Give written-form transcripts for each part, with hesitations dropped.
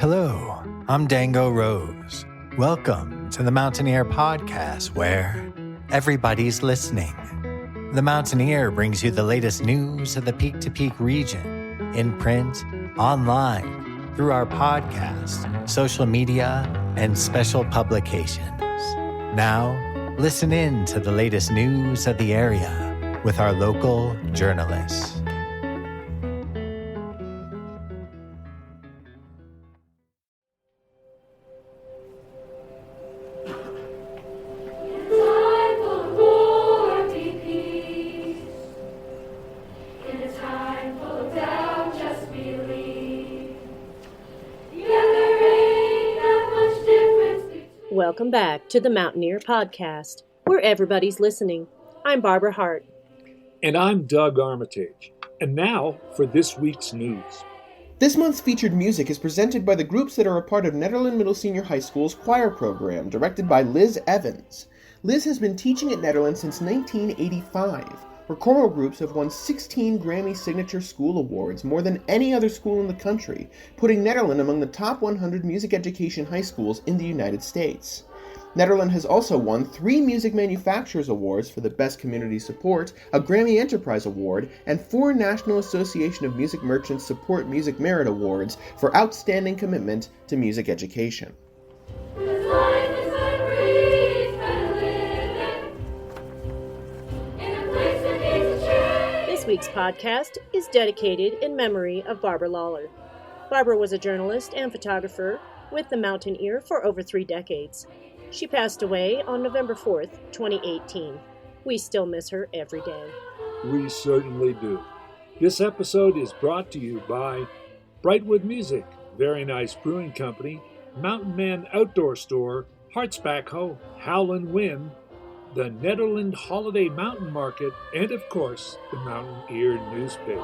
Hello, I'm Dango Rose. Welcome to the Mountaineer Podcast, where everybody's listening. The Mountaineer brings you the latest news of the Peak to Peak region, in print, online, through our podcast, social media, and special publications. Now, listen in to the latest news of the area with our local journalists. Welcome back to the Mountaineer Podcast, where everybody's listening. I'm Barbara Hardt. And I'm Doug Armitage. And now for this week's news. This month's featured music is presented by the groups that are a part of Nederland Middle Senior High School's choir program, directed by Liz Evans. Liz has been teaching at Nederland since 1985. Her choral groups have won 16 Grammy Signature School Awards, more than any other school in the country, putting Nederland among the top 100 music education high schools in the United States. Nederland has also won 3 Music Manufacturers Awards for the Best Community Support, a Grammy Enterprise Award, and 4 National Association of Music Merchants Support Music Merit Awards for outstanding commitment to music education. This week's podcast is dedicated in memory of Barbara Lawler. Barbara was a journalist and photographer with the Mountaineer for over 3 decades. She passed away on November 4th, 2018. We still miss her every day. We certainly do. This episode is brought to you by Brightwood Music, Very Nice Brewing Company, Mountain Man Outdoor Store, Hardt's Backhoe, Howlin' Wind, the Nederland Holiday Mountain Market, and of course, the Mountaineer newspaper.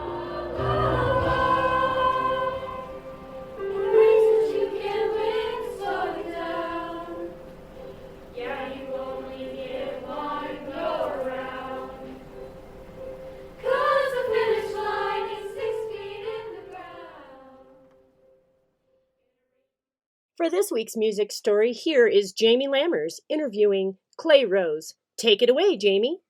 For this week's music story, here is Jamie Lammers interviewing Clay Rose. Take it away, Jamie.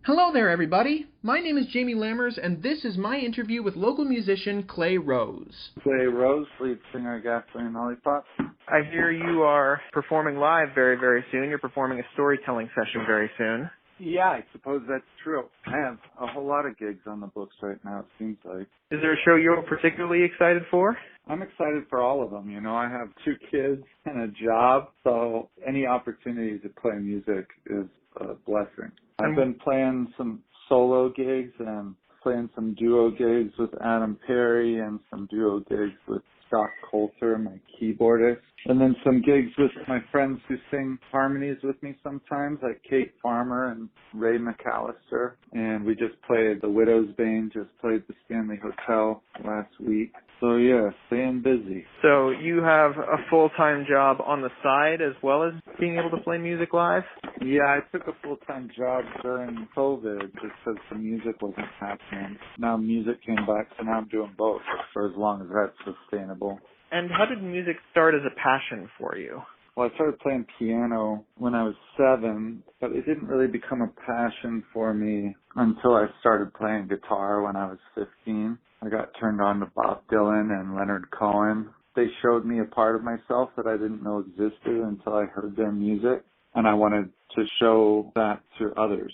Hello there, everybody. My name is Jamie Lammers, and this is my interview with local musician Clay Rose. Clay Rose, lead singer of Gasoline Lollipop. I hear you are performing live very, very soon. You're performing a storytelling session very soon. Yeah, I suppose that's true. I have a whole lot of gigs on the books right now, it seems like. Is there a show you're particularly excited for? I'm excited for all of them. You know, I have 2 kids and a job, so any opportunity to play music is a blessing. I've been playing some solo gigs and playing some duo gigs with Adam Perry and some duo gigs with Scott Coulter, my keyboardist. And then some gigs with my friends who sing harmonies with me sometimes, like Kate Farmer and Ray McAllister. And we just played the Widow's Bane, just played the Stanley Hotel last week. So yeah, staying busy. So you have a full-time job on the side as well as being able to play music live? Yeah, I took a full-time job during COVID just because the music wasn't happening. Now music came back, so now I'm doing both for as long as that's sustainable. And how did music start as a passion for you? Well, I started playing piano when I was 7, but it didn't really become a passion for me until I started playing guitar when I was 15. I got turned on to Bob Dylan and Leonard Cohen. They showed me a part of myself that I didn't know existed until I heard their music, and I wanted to show that to others,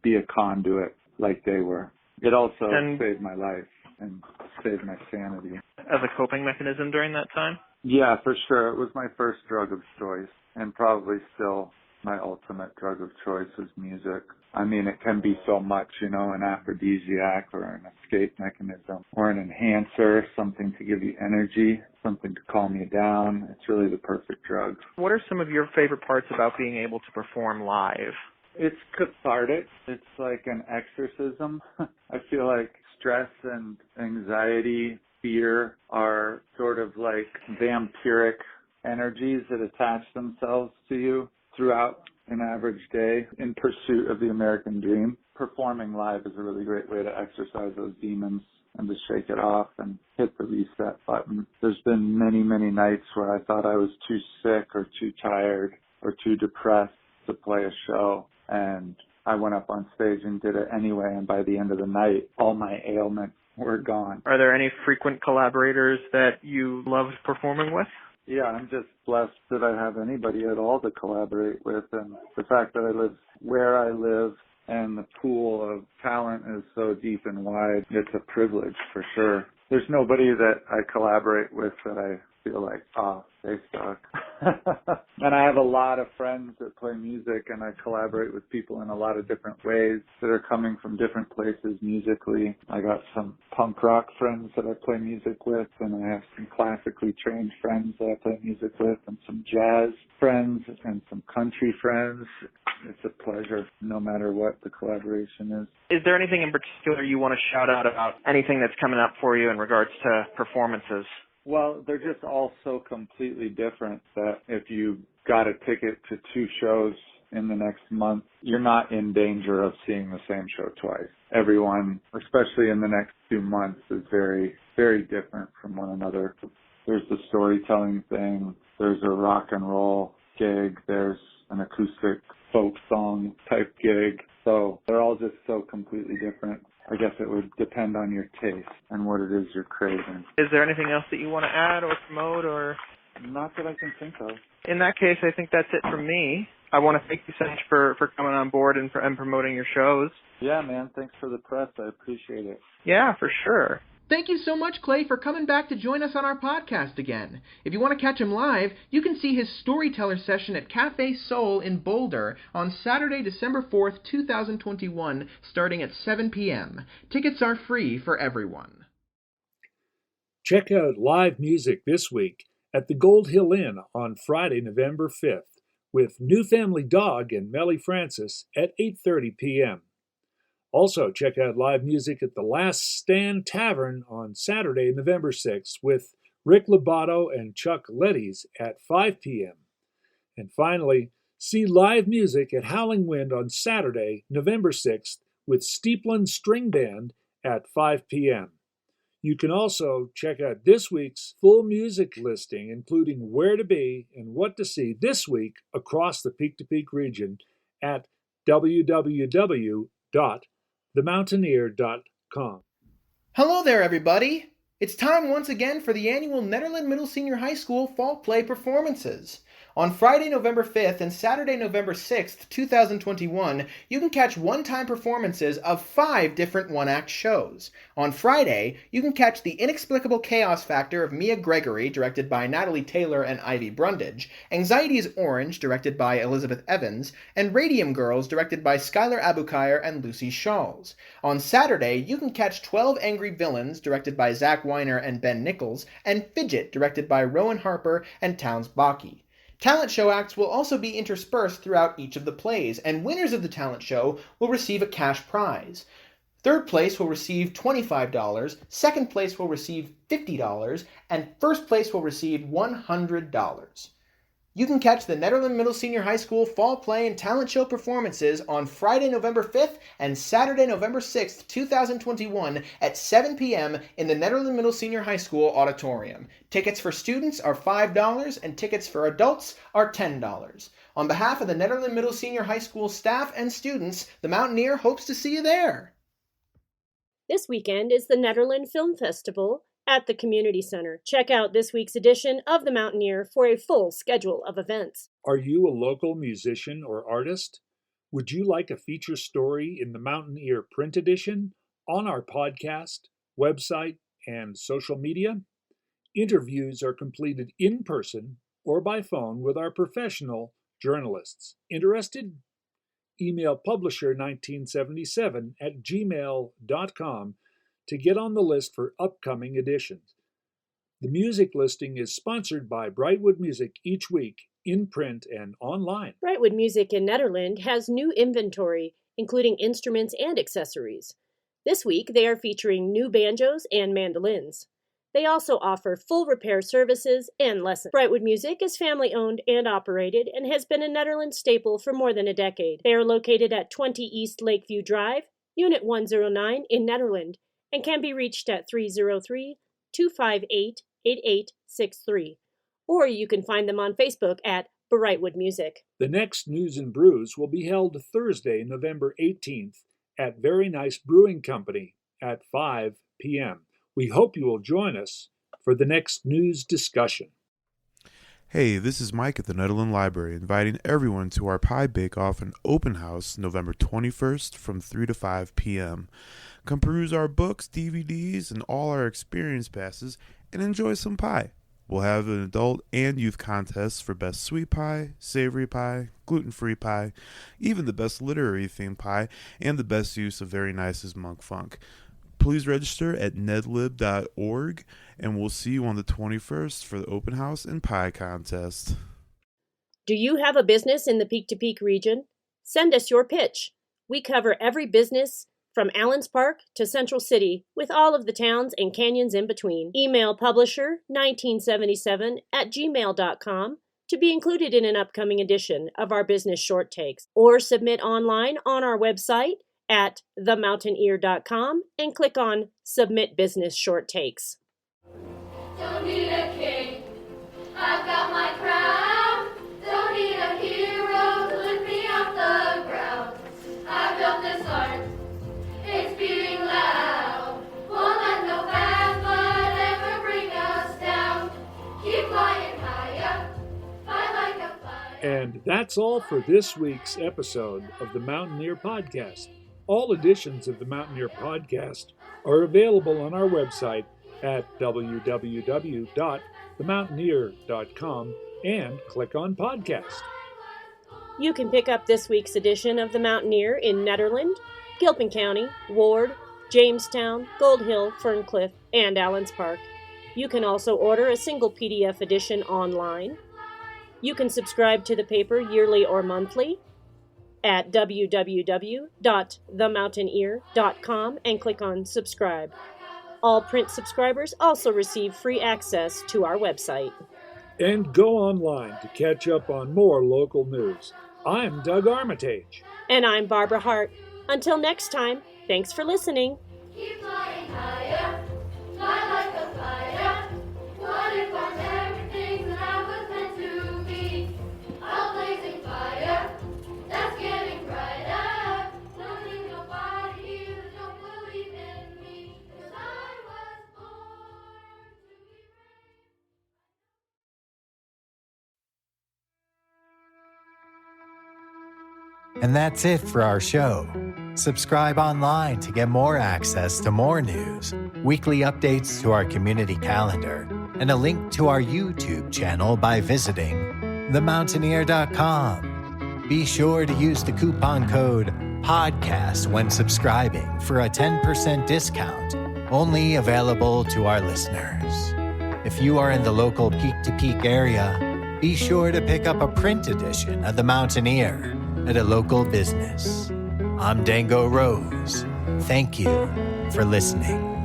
be a conduit like they were. It also saved my life and saved my sanity. As a coping mechanism during that time? Yeah, for sure. It was my first drug of choice, and probably still my ultimate drug of choice is music. I mean, it can be so much, you know, an aphrodisiac or an escape mechanism or an enhancer, something to give you energy, something to calm you down. It's really the perfect drug. What are some of your favorite parts about being able to perform live? It's cathartic. It's like an exorcism. I feel like stress and anxiety, fear are sort of like vampiric energies that attach themselves to you throughout an average day in pursuit of the American dream. performing live is a really great way to exercise those demons and to shake it off and hit the reset button. There's been many, many nights where I thought I was too sick or too tired or too depressed to play a show, and I went up on stage and did it anyway, and by the end of the night, all my ailments were gone. Are there any frequent collaborators that you love performing with? Yeah, I'm just blessed that I have anybody at all to collaborate with, and the fact that I live where I live and the pool of talent is so deep and wide, it's a privilege for sure. There's nobody that I collaborate with that I feel like, oh, they suck. And I have a lot of friends that play music, and I collaborate with people in a lot of different ways that are coming from different places musically. I got some punk rock friends that I play music with, and I have some classically trained friends that I play music with, and some jazz friends and some country friends. It's a pleasure, no matter what the collaboration is. Is there anything in particular you want to shout out about anything that's coming up for you in regards to performances? Well, they're just all so completely different that if you got a ticket to 2 shows in the next month, you're not in danger of seeing the same show twice. Everyone, especially in the next 2 months, is very, very different from one another. There's the storytelling thing, there's a rock and roll gig, there's an acoustic folk song type gig. So they're all just so completely different. I guess it would depend on your taste and what it is you're craving. Is there anything else that you want to add or promote or? Not that I can think of. In that case, I think that's it from me. I want to thank you so much for coming on board and promoting your shows. Yeah, man. Thanks for the press. I appreciate it. Yeah, for sure. Thank you so much, Clay, for coming back to join us on our podcast again. If you want to catch him live, you can see his storyteller session at Cafe Soul in Boulder on Saturday, December 4th, 2021, starting at 7 p.m. Tickets are free for everyone. Check out live music this week at the Gold Hill Inn on Friday, November 5th, with New Family Dog and Melly Francis at 8:30 p.m. Also, check out live music at the Last Stand Tavern on Saturday, November 6th, with Rick Lobato and Chuck Letties at 5 p.m. And finally, see live music at Howling Wind on Saturday, November 6th, with Steepland String Band at 5 p.m. You can also check out this week's full music listing, including where to be and what to see this week across the Peak to Peak region at www.themountaineer.com. Hello there, everybody! It's time once again for the annual Nederland Middle Senior High School Fall Play Performances. On Friday, November 5th and Saturday, November 6th, 2021, you can catch one-time performances of 5 different one-act shows. On Friday, you can catch The Inexplicable Chaos Factor of Mia Gregory, directed by Natalie Taylor and Ivy Brundage, Anxiety is Orange, directed by Elizabeth Evans, and Radium Girls, directed by Skylar Abukir and Lucy Shawls. On Saturday, you can catch 12 Angry Villains, directed by Zach Weiner and Ben Nichols, and Fidget, directed by Rowan Harper and Towns Baki. Talent show acts will also be interspersed throughout each of the plays, and winners of the talent show will receive a cash prize. Third place will receive $25, second place will receive $50, and first place will receive $100. You can catch the Nederland Middle Senior High School Fall Play and Talent Show performances on Friday, November 5th and Saturday, November 6th, 2021 at 7 p.m. in the Nederland Middle Senior High School auditorium. Tickets for students are $5 and tickets for adults are $10. On behalf of the Nederland Middle Senior High School staff and students, the Mountaineer hopes to see you there. This weekend is the Nederland Film Festival at the Community Center. Check out this week's edition of The Mountaineer for a full schedule of events. Are you a local musician or artist? Would you like a feature story in the Mountaineer print edition, on our podcast, website, and social media? Interviews are completed in person or by phone with our professional journalists. Interested? Email publisher1977@gmail.com to get on the list for upcoming editions. The music listing is sponsored by Brightwood Music each week, in print and online. Brightwood Music in Nederland has new inventory, including instruments and accessories. This week, they are featuring new banjos and mandolins. They also offer full repair services and lessons. Brightwood Music is family-owned and operated and has been a Netherlands staple for more than a decade. They are located at 20 East Lakeview Drive, Unit 109 in Nederland, and can be reached at 303-258-8863. Or you can find them on Facebook at Brightwood Music. The next News and Brews will be held Thursday, November 18th at Very Nice Brewing Company at 5 p.m. We hope you will join us for the next news discussion. Hey, this is Mike at the Netherlands Library, inviting everyone to our Pie Bake-Off and Open House November 21st from 3 to 5 p.m. Come peruse our books, DVDs, and all our experience passes and enjoy some pie. We'll have an adult and youth contests for best sweet pie, savory pie, gluten-free pie, even the best literary-themed pie, and the best use of Very Nice's Monk Funk. Please register at nedlib.org, and we'll see you on the 21st for the open house and pie contest. Do you have a business in the Peak to Peak region? Send us your pitch. We cover every business from Allens Park to Central City, with all of the towns and canyons in between. Email publisher1977@gmail.com to be included in an upcoming edition of our business short takes, or submit online on our website at themountaineer.com and click on Submit Business Short Takes. Don't need a king, I've got my crown. Don't need a hero to lift me off the ground. I built this art, it's beating loud. Won't let no fast blood ever bring us down. Keep flying higher, fly like a fire. And that's all for this week's episode of the Mountaineer Podcast. All editions of the Mountaineer Podcast are available on our website at www.themountaineer.com and click on Podcast. You can pick up this week's edition of The Mountaineer in Nederland, Gilpin County, Ward, Jamestown, Gold Hill, Ferncliff, and Allens Park. You can also order a single PDF edition online. You can subscribe to the paper yearly or monthly at www.themountaineer.com and click on subscribe. All print subscribers also receive free access to our website. And go online to catch up on more local news. I'm Doug Armitage. And I'm Barbara Hardt. Until next time, thanks for listening. Keep flying higher, fly like a fire. What if I'm everything that I was meant to be? A blazing fire, that's getting brighter. Don't need nobody here that don't believe in me, 'cause I was born to be brave. And that's it for our show. Subscribe online to get more access to more news, weekly updates to our community calendar, and a link to our YouTube channel by visiting themountaineer.com. Be sure to use the coupon code PODCAST when subscribing for a 10% discount, only available to our listeners. If you are in the local Peak to Peak area, be sure to pick up a print edition of The Mountaineer at a local business. I'm Dango Rose. Thank you for listening.